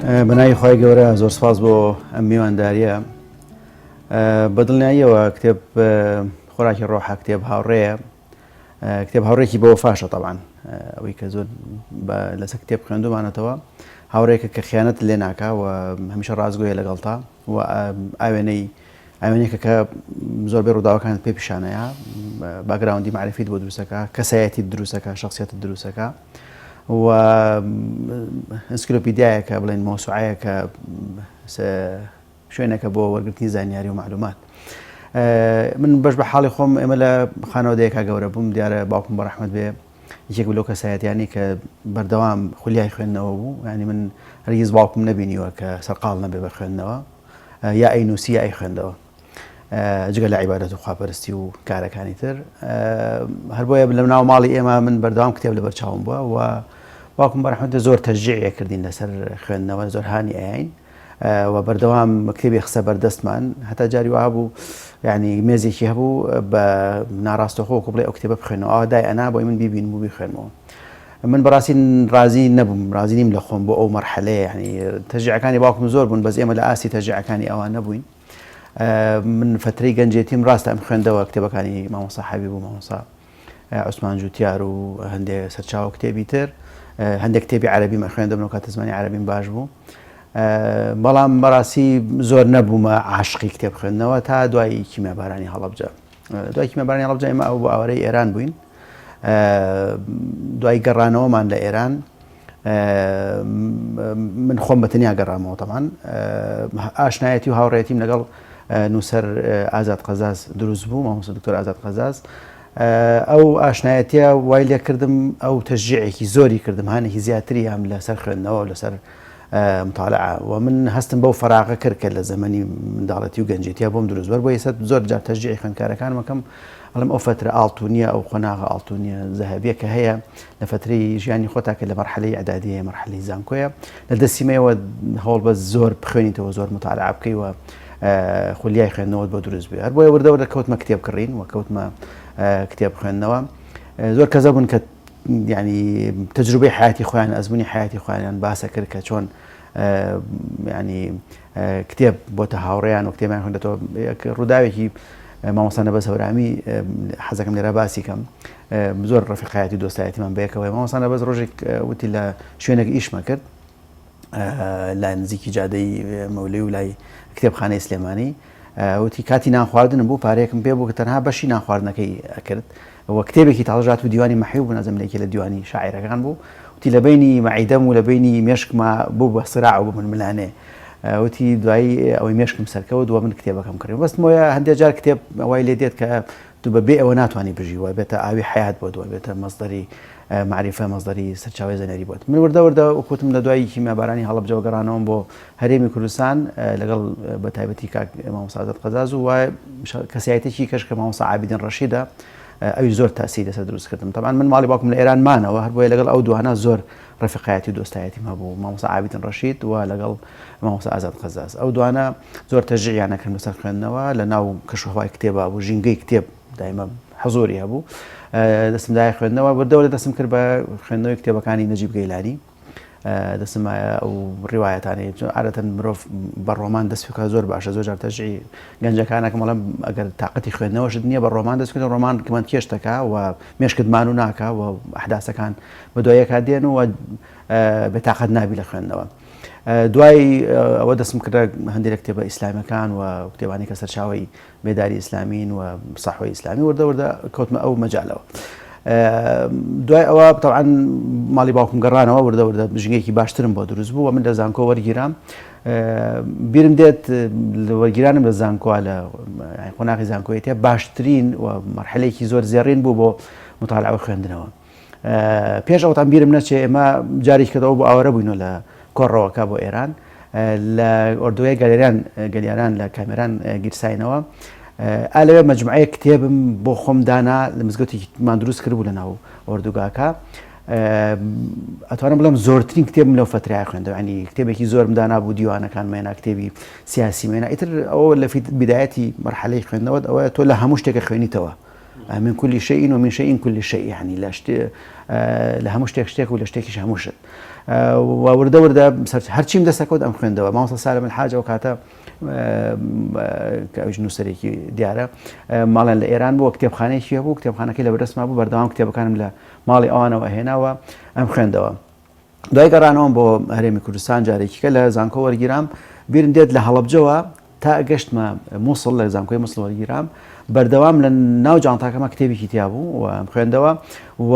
بەناوی خۆی گەورە زۆر سپاس بۆ ئەم میوانداریە. بەدڵنیاییەوە کتێب خۆراکی ڕۆحە کتێب هاوڕێیە، کتێب هاوڕێکی بەوە فاشە تەبعاً ئەوەی کە زۆر لەسەر کتێب خوێندومانەتەوە هاوڕێیەکە کە خیانەت لێ ناکا و هەمیشە ڕازگۆیە لەگەڵتا و ئاوێنەیەکە کە زۆربەی ڕووداوەکانت پێ پیشانەیە، باگراوندی معرفیت بۆ دروستەکە، کەسایەتی دروستەکە، شخصیەتت دروستەکە و ئەنسیکلۆپیدیایەکە بڵێن مۆسوعەیەکە شوێنێکە بۆ وەرگرتنی زانیاری و معلومات. من بەش بە حاڵی خۆم ئێمە لە خانەوەدەیەکە گەورە بووم، دیارە باوکم بەڕەحمەت بێ یەکێک لەو کەسایەتیانی کە بەردەوام خولیای خوێندنەوە بوو، ینی من هەرگیز باوکم نەبینیوە کە سەرقاڵ نەبێ بە خوێندنەوە یا ئەینووسی یا ئەی خوێندەوە جگە لە عیبادەت و خواپەرستی و کارەکانی تر. هەر بۆیە لە ناو ماڵی ئێمە من بەردەوام کتێب لەبەرچاوم بووە و باوکم بەڕەحمەت زۆر تەشجیع کردین لەسەر خوێندنەوە، زۆر هانی ئەین و بەردەوام کتێبی خسە بەردەستمان، هەتا جاری وا بوو یعنی مێزێکی هەبوو بە ناڕاستەخۆ بڵێ ئەو کتێبە بخوێنەوە، ئەوە دای ئەنا بۆی من بیبین بوو بیخوێنەوە. من بەڕاستی ڕازی نەبووم، ڕازی نیم لە خۆم بۆ ئەو مەرحەلەیە، یعنی تەشجیعەکانی باوکم زۆر بوون، بەس ئێمە لە ئاستی تەشجیعەکانی ئەوان نەبووین. من فترەی گەنجێتیم ڕاستە ئەم خوێندەوە کتێبەکانی مامۆستا حەبیب و مامۆستا عوسمان جوتیار و هەندێک سەرچاوە کتێبی تر، هەندێک کتێبی عەرەبیمە خوێندەمەوە کاتە زمانی عەرەبیم باش بوو، بەڵام بەڕاستی زۆر نەبوومە عاشقی کتێب خوێندنەوە تا دوای کیمیابارانی هەڵەبجە. دوای کیمیابارانی هەڵەبجە ئێمە ئەو بۆ ئاوارەی ئێران بووین، دوای گەڕانەوەمان لە ئێران من خۆم بەتەنیا گەڕامەوە تەمان ئاشنایەتی و هاوڕێتیم لەگەڵ نووسەر ئازاد قەزاز دروست بوو، مامۆستا دکتۆر ئازاد قەزاز. ئەو ئاشنایەتیە وای لێ کردم، ئەو تەشجیعێکی زۆری کردم، هانێکی زیاتری هەم لەسەر خوێندنەوە و لەسەر مطالعە، و من هەستم بەو فەراغە کرد کە لە زەمەنی منداڵەتی و گەنجێتیا بۆم دروست بەر بۆ ئێستا زۆر جار تەشجیعی خوێندکارەکانم ئەەکەم، ئەڵێم ئەو فترە ئاڵتونیە، ئەو خۆناغە ئاڵتونیە زەهەبیە کە هەیە لە فترەی ژیانی خۆتا کە لە مەرحەلەی ئەعدادیە مەرحەلەی زانکۆیە لە دەستیمەوە هەوڵ بە زۆر بخوێنیتەوە، زۆر مطالعە بکەی و خولیای خوێندنەوەت بۆ دروست بێ. هەر بۆیە وردەوردە کەوتمە کتێب کڕین و کەوتمە کتێب خوێندنەوە. زۆر کەسە بوون کە ینی تەجروبەی حیاتی خۆیان، ئەزمموی حیاتی خۆیان باسە کرد کە چۆن ینی کتێب بۆتە هاوڕێیان و کتێبیان خوێندەوە. ڕووداوێکی مامۆستا نەبەس هەورامی حەزەکەم لێرە باسی کەم، زۆر ڕەفیقایەتی دۆستایەتیمان بەیەکەوە. مامۆستا نەبەس ڕۆژێک وتی لە شوێنێک ئیشمە کرد لای نزیکی جادەی مەولەی و لای کتێبخانەی سلێمانی، وتی کاتی نانخواردنم بوو، پارەیەکم پێ بوو کە تەنها بەشی نانخواردنەکەی ئەکرد و کتێبێکی تاڵژات و دیوانی مەحیوب بوو، نازەملێکی لە دیوانی شاعیرەکان بوو، وتی لە بینی مەعیدەم و لە بینی مێشکما بوو بە سراع و من ملانێ، وتی دوایی ئەوەی مێشکم سەرکەوت و من کتێبەکەم کڕی. بەستمەوەیە هەندێک جار کتێب ئەوای لێ دێت کە تو بەبێ ئەوە ناتوانانی بژیوە، بێتە ئاوی حیات بۆ دووە، بێتە مەزدەری معریفە، مەزدەری سەرچاوی زەنەری بۆت. من وردە وەکوتم لە دوای کیمیابارانی هەڵەبجەوە گەڕانەوەم بۆ هەرێمی کوردستان لەگەڵ بە تایبەتی کاک مامۆستا ئازاد قەزاز و کەسایەتێکی کەش کە مامۆستا عابیدین ڕەشیدە، ئەوی زۆر تاسی لەسەر دروست کردم. طبعا من ماڵی باوکم لە ئێران مانەوە، هەر بۆیە لەگەڵ ئەو دوانە زۆر ڕەفیقایەتی و دۆستایەتیم هەبوو، مامۆستا عابیدین ڕەشید و لەگەڵ مامۆستا ئازاد قەزاز. ئەو دوانە زۆر تەشجیعیانەکەن لەسەر خوێندنەوە، لە ناو کەشوهەوای کتێبە بوو، ژینگەی کتێب دایمە حزوری هەبوو، دەستم دای خوێندنەوە. وردەوردە دەستم کرد بە خوێندنەوەی کتێبەکانی نەجیب گەیلانی، دەستم ئەو ڕیوایەتانی عادەتەن مرۆڤ بە ڕۆمان دەست پێکات زۆر باشە، زۆر جار تەشجیعی گەنجەکانەکەم بەڵام ئەگەر تااقەتی خوێندنەوەشت نییە بە ڕۆمان دەست بکەیت، ڕۆمان کەمەند کێش دەکا و مێشکتمان و ناکا و ئەحداسەکان بە دوایەکە دێن و بێتاقەت نابی لە خوێندنەوە. دوای ئەوە دەستم کردە هەندێک کتێبە ئیسلامیەکان و کتێبانی کە سەرچاوی بێداری ئیسلامین و سەحوەی ئیسلامی، وردە کەوتمە ئەو مەجالەوە. دوای ئەوە طبعا ماڵی باوکم گەڕانەوە، وردە ژنگێکی باشترم بۆ دروست بوو و من لە زانکۆ وەرگیرام. بیرم دێت وەرگیرانم لە زانکۆ لە قۆناغی زانکۆیەتە باشترین و مەرحەلەیەکی زۆر زێڕین بوو بۆ مطالعە و خوێندنەوە. پێش ئەوتان بیرم نەچێ ئێمە جارێکەوە بۆ ئاوەرە بووینەوە لە کۆڕەوەکە بۆ ئێران لە ئۆردوگای گەلیاران لە کامێران گیرساینەوە، ئالەوێ مەجموعەیە کتێبم بۆ خۆم دانا لە مزگەوتێکمان دروست کرد بوو لە ناو ئۆردوگاکە. ئەتوانم بڵێم زۆرترین کتێبم لەو فترەیە خوێندەوە، ینی کتێبێکی زۆرم دانا بوو، دیوانەکان مێنا، کتێبی سیاسی مێنا. ئیتر ئەوە لە بیدایەتی مەرحەلەی خوێندنەوە ئەوە تۆ لە هەموو شتێکە خوێنیتەوە، من كل شيء ومن شيء كل شيء يعني لە هەموو شتێک و لە شتێکیش هەمووشت وردە هەرچیم دەستەکەوت ئەم خوێندەوە مامۆستا سالم الحاج ئەو کاتە کە ئەویش نووسەرێکی دیارە ماڵیان لە ئێران بووە کتێبخانەیەکی هەبوو کتێبخانەکەی لە بەردەستما بوو بەردەوام کتێبەکانم لە ماڵی ئەوانەوە هێناوە ئەم خوێندەوە دوای گەڕانەوەم بۆ هەرێمی کوردستان جارێکی کە لە زانکۆ وەرگیرام بیرم دێت لە هەڵەبجەوە تا گەشتمە مووسڵ لە زانکۆی مووسڵ وەرگیرام بەردەوام لە ناو جانتاکەمە کتێبێکی تیا بوو و خوێندەوە و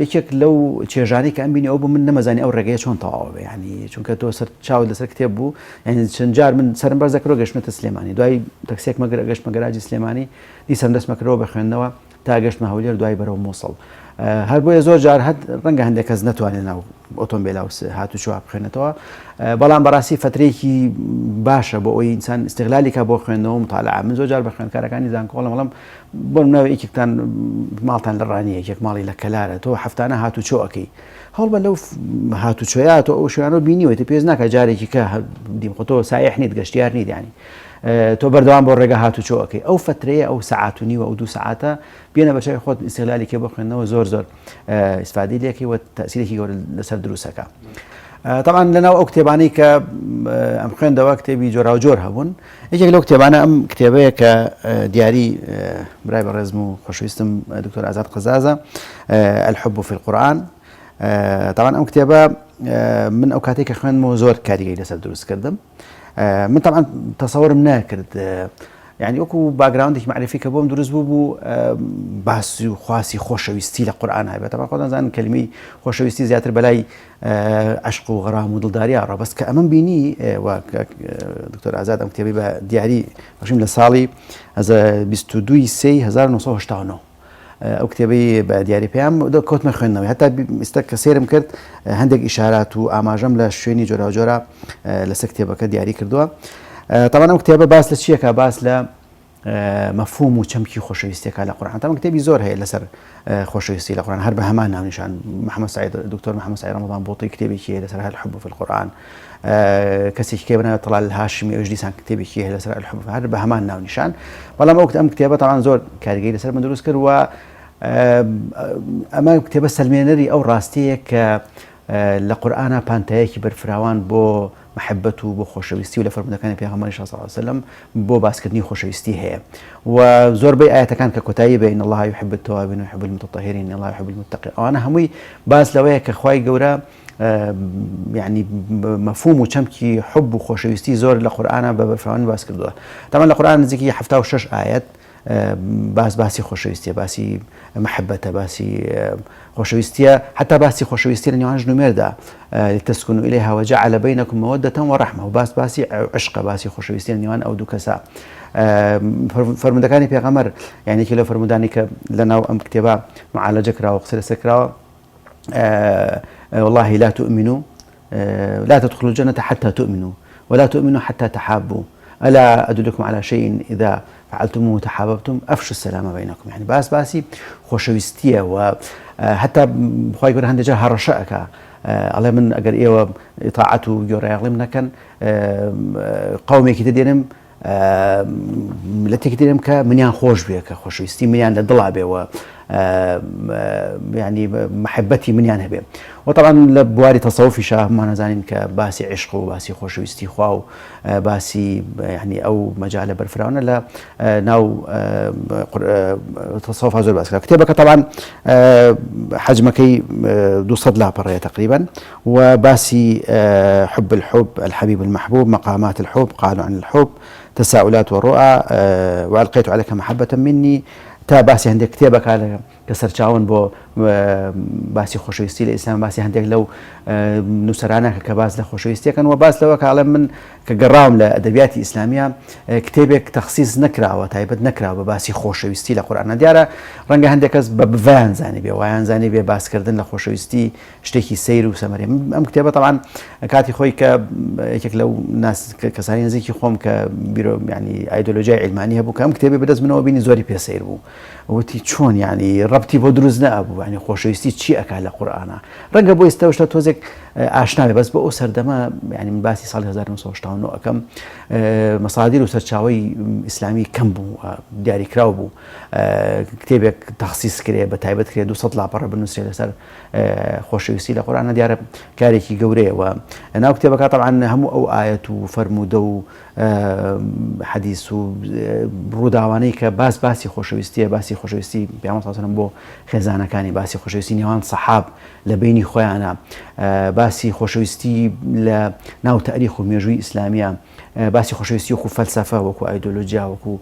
یەکێک لەو چێژانی کە ئەم بینی ئەو بوو من نەمەزانی ئەو ڕێگەیە چۆن تەواوە بێ ینی چونکە تۆ سەر چاوت لەسەر کتێب بوو ینی چەند جار من سەرم بەرز دەکرۆ گەشتمەتە سلێمانی دوای تەکسێک گەشتمە گەراجی سلێمانی دیسان دەستمە کردەوە بە خوێندنەوە تا گەشتمە هەولێر دوای بەرەو مووسڵ هەر بۆیە زۆر جار ڕەنگە هەندێک کەس نەتوانێت ناو ئۆتۆمبیلا هاتوچوە بخوێنێتەوە بەڵام بەڕاستی فترەیەکی باشە بۆ ئەوی ئینسان استیغلالی کە بۆ خوێندنەوە مطالعە من زۆر جار بە خوێندکارەکانی زانکۆڵە مەڵم بۆ ناوە یەکێکتان ماڵتان لە ڕانی یەکێک ماڵی لە کەلارە تۆ هەفتانە هاتوچۆ ئەەکەی هەوڵ بە لەو هاتوچۆیە تۆ ئەو شوێنەوە بینیوە پێز ناکە جارێکی کە دیم خۆ تۆ سایح نیت گەشتیار نیت ینی تۆ بەردەوام بۆ ڕێگە هاتوچۆ ئەەکەی ئەو فترەیە ئەو سەعات و نیوە ئەو 2 سەعاتە بێنە بەچای خۆت ئیستیغلالی کێ بۆ خوێندنەوە زۆر ئیسفادەی لێکی و تەسیرێکی گەورە لەسەر دروستەکە طبعا لەناو ئەو کتێبانەی کە ئەم خوێندەوە کتێبی جۆرا و جۆر هەبوون یەکێک لەو کتێبانە ئەم کتێبەیە کە دیاری برای بەڕێزم و خۆشەویستم دکتۆر ئازاد قەزازە الحب في القورآن طبعا ئەم کتێبە من ئەو کاتێک کە خوێندمەوە زۆر کاریگەری لەسەر دروست کردم من طبعا تصورم ناکرد يعني وەکو باگراوندێکی معرفی کە بۆم دروست بوو باسی و خواسی خۆشەویستی لە قورئان هەبێت طبعا خۆتان زانن کەلیمەی خۆشەویستی زیاتر بەلای عشق و غەرام و دڵداری ئەڕا بەس کە ئەمەم بینی و دکتۆر ئازاد ئەم کتێبەی بە دیاری بەشیم لە ساڵی 22 سی 1989 ئەو کتێبەی بە دیاری پێیان کەوتمە خوێندنەوەی هەتا ئێستا کە سێرم کرد هەندێک ئیشارات و ئاماژەم لە شوێنی جۆرا و جۆرا لەسەر کتێبەکە دیاری کردووە طبعا ئەم کتێبە باس لە چیەکە باس لە مەفهوم و چەمکی خۆشەویستیەکە لە قورئان طبعا کتێبی زۆر هەیە لەسەر خۆشەویستی لە قورئان هەر بە هەمان ناونیشان دکتۆر محەممەد سعید ڕەمەضان بۆڵی کتێبێکی هەیە لەسەر الحب في القورآن کەسێکی کێ بناوێت طلال الهاشمی ئەوش دیسان کتێبێکی هەیە لەسەر الحب هەر بە هەمان ناونیشان بەڵام ئەم کتێبە طبعا زۆر کاریگەری لەسەر من دروست کرد و ئەمە کتێبە سەلمێنەری ئەو ڕاستەیە کە لە قورئانە پانتایەکی بەرفراوان بۆ محبت و بۆ خۆشەویستی و لە فەرمودەکانی پێغەمبەری صلی الله علیه و سلم بۆ باسکردنی خۆشەویستی هەیە و زۆربەی ئاەتەکان کە کۆتایی بین الله يحب التوابین ويحب المتطهرین الله يحب المتقین ئەوانە هەمووی باس لەوەیە کە خوای گەورە يعني مفهوم و چەمکی حب و خۆشەویستی زۆر لە قورئانە بە بەرفراوانی باس کردووە طبعا لە قورئان نزیکی 76 ئاەت باسی خۆشەویستیە باسی محبەتە باسی خۆشەویستیە حتا باسی خۆشەویستی لە نێوان ژن و مێردا لتسكنوا إليها وجعل بينكم مودة ورحمة و باسی عشق باسی خۆشەویستی لە نێوان ئەو دوو کەسە فەرمودەکانی پێغەمبەر یعنی کە لە فەرمودانی کە لەناو ئەم کتێبە معالەجە کراوە قسە لەسەر کراوە والله لا تؤمنوا لا تدخلوا الجنة حتى تؤمنوا ولا تؤمنوا حتى تحابوا ألا أدلكم على شيء إذا فعلتموه تحاببتم أفشوا السلام بينكم يعني باسی خۆشەویستیە و حتا خوای گەورە هەندێک جار هەڕەشەکە ئەڵێ من ئەگەر ئێوە ئیطاعەت و گۆڕایەڵیم نەکەن قەومێکی دێنم ملەتێکی دێنم کە منیان خۆش بێ کە خۆشەویستی منیان لە دڵا بێەوە يعني محبەتی منیان هەبێ وطبعا لە بواری تەسەوفیشە هەمومان نەزانین کە باسی عشق و باسی خۆشەویستی خوا و باسی يعني ئەو مەجالە بەرفراونە لە ناو تەسەوفا زۆر باس کرا کتێبەکە طبعا حجمەکەی 200 لاپەڕەیە تقريبا و باسی حب الحب الحبيب المحبوب مقامات الحب قالوا عن الحب تساؤلات والرؤى وألقيت عليك محبة مني تا باسی هەندێک کتێبەکە کە سەرچاون بۆ باسی خۆشەویستی لە ئیسلام باسی هەندێک لەو نووسەرانە کە باس لە خۆشەویستیەکەن و باس لەوە کاڵم من کە گەڕاوم لە ئەدەبیاتی ئیسلامیە کتێبێک تەخسیص نەکراوە تایبەت نەکراوە بە باسی خۆشەویستی لە قورئانە دیارە ڕەنگە هەندێک کەس بە بڤیان زانی بێ وایان زانی بێ باسکردن لە خۆشەویستی شتێکی سەیر و سەمەرێ ئەم کتێبە طبعا کاتی خۆی کە یەکێک لەو کەسانی نزیکی خۆم کە بیرۆ يعني ئایدۆلۆژیای علمانی هەبوو کە ئەم کتێبی بەدەست منەوە بینی زۆری پێسەیر بوو وتی چۆن يعني ڕەبتی بۆ دروست نەبوو يعني خۆشەویستی چی ئەکا لە قورئانە ڕەنگە بۆ ئێستا شتە تۆزێک ئاشناوێ بەس بە ئەو سەردەما ینی من باسی ساڵی 1970 ئەەکەم مەسادیر و سەرچاوی ئیسلامی کەم بوو دیاریکرااو بوو کتێبێک تەخسیس کرێ بە تایبەت کرێ 200 لاپەڕە بنووسێ لەسەر خۆشەویستی لە قورئانە دیارە کارێکی گەورەیەوە ناو کتێبەکە طبعاً هەموو ئەو ئاەت و فەرموودە و حەدیث و ڕووداوانەی کە باسی خۆشەویستیە باسی خۆشەویستی پێغەمبەر صلی الله علیه و سلم بۆ خێزانەکانی باسی خۆشەویستی نێوان سەحاب لە بینی خۆیانە باسی خۆشەویستی لە ناو تاریخ و مێژووی ئیسلامیە باسی خۆشەویستی وەکو فەلسەفە وەکو ئایدۆلۆجیا وەکو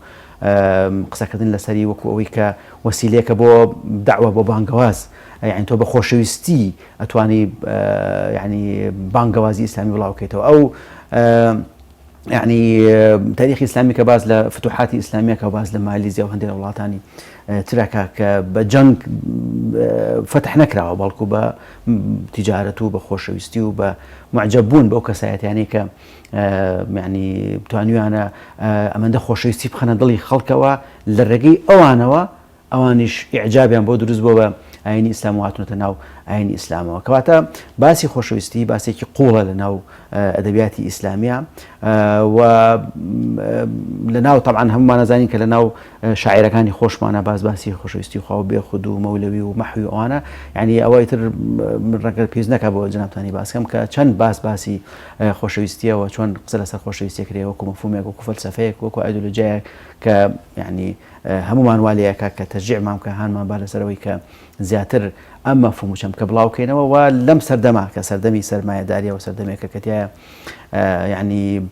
قسەکردن لەسەری وەکو ئەوەی کە وەسیلەیەکە بۆ دعوە بۆ بانگەواز یعنی تۆ بە خۆشەویستی ئەتوانی یعنی بانگەوازی ئیسلامی بڵاو بکەیتەوە ئەو يعني تاريخ إسلامي كباز لفتوحات إسلامية كباز لماليزيا وهندي وڵاتانی تركا كبجنگ فتح نكرا وبالكو بتجارته بخوشويستي وبمعجبون بأو كسايات يعني ك يعني توانيو أنا أمن ده خوشويستي بخنا ضلي خلقوا للرجي أوانش إعجابي بو دروز بو عين إسلام واتنو عين إسلام وكواتا باسي خوشويستي باسي كي قولة لناو أدبياتي إسلامية ولناو طبعا هم ما نزانين كلناو شاعر كاني خوش معنا باسي خوشويستي وخاو بياخدو مولوي ومحوي وأنا يعني أوايتر من رجل بيزنك أبو جناب تاني باس كم كشان باسي خوشويستي وشون قصة لسر خوشويستي كريه وكو مفهومك وكو فلسفيك وكو أيديولوجيا ك يعني همو مانواليا كتشجيع مام كهان ما بالسروي كزياتر أما مفهوم شم كبلاو كينوا ولم سردما كسردمي سرمایه دارية وسردمي ككتيا يعني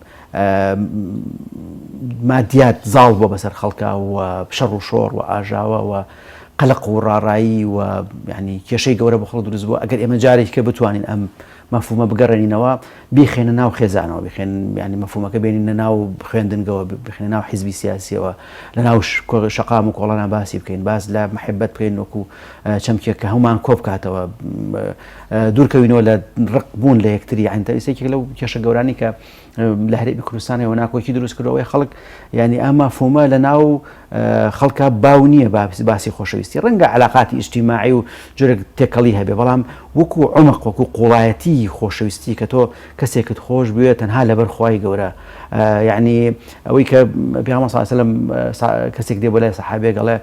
ماديات ظالبة بسر خلقها وبشر وشور وآجاوة وقلق ورارعي ويعني كشيء جورا بخلد رزبو أجر إما جاري كبتوانين أم مفهومه بقرني نوا بيخين ناو خزانه وبيخين يعني مفهومه كبين ناو بخين دنجوا بيخين ناو حزبي سياسي ولناو شقام وقولنا باسي بكين باز لا محبة بكين وكو شمكي كهمان كوب كاتوا دور كوينه ولا رقبون ليكتري يعني تيسيك لو كش جوراني ك لهري بكروسانه وناكو كي دروس كروي خلق يعني أما مفهومه لناو خلقها باونية باسي خوشويستي رنجع علاقات اجتماعي وجرق تكليها ببلام وكو عمق وكو قلايتي خوشويستي كتو كسيكت خوش بيه تنها لبر خواي جورا يعني ويك بيغمر صلى الله عليه وسلم كسيك دي ولا صحابي قال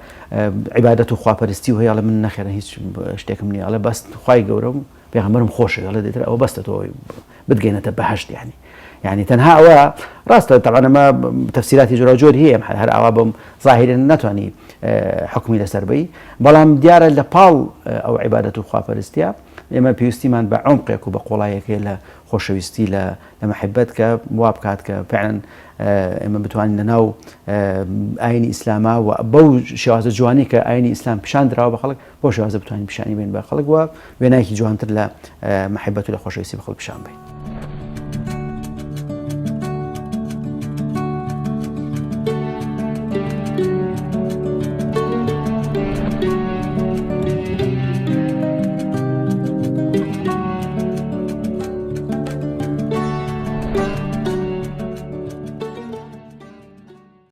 عبادته خوا برستي وهي على من نخير هيش اشتاك مني على بس خواي جورا بيغمرهم خوش قال دي ترى او بس تو بتجينا تبهشت يعني تنها راست طبعا ما تفسيرات جوراجود هي هر عوابم ظاهرا نتواني حكمي لسربي بلام ديار لبال او عبادته خوا برستيا اما بيستي من بعمقك وبقولايك لا خوشويستي لمحبتك موابكاتك فعلا اما بتواني ناو عين اسلاما وبو شواز جواني كعين اسلام بشان درا بخلق بو شواز بتواني بشاني بين بخلق وبيناكي جوانتر لا محبته لخوشويستي بخلق بشان بين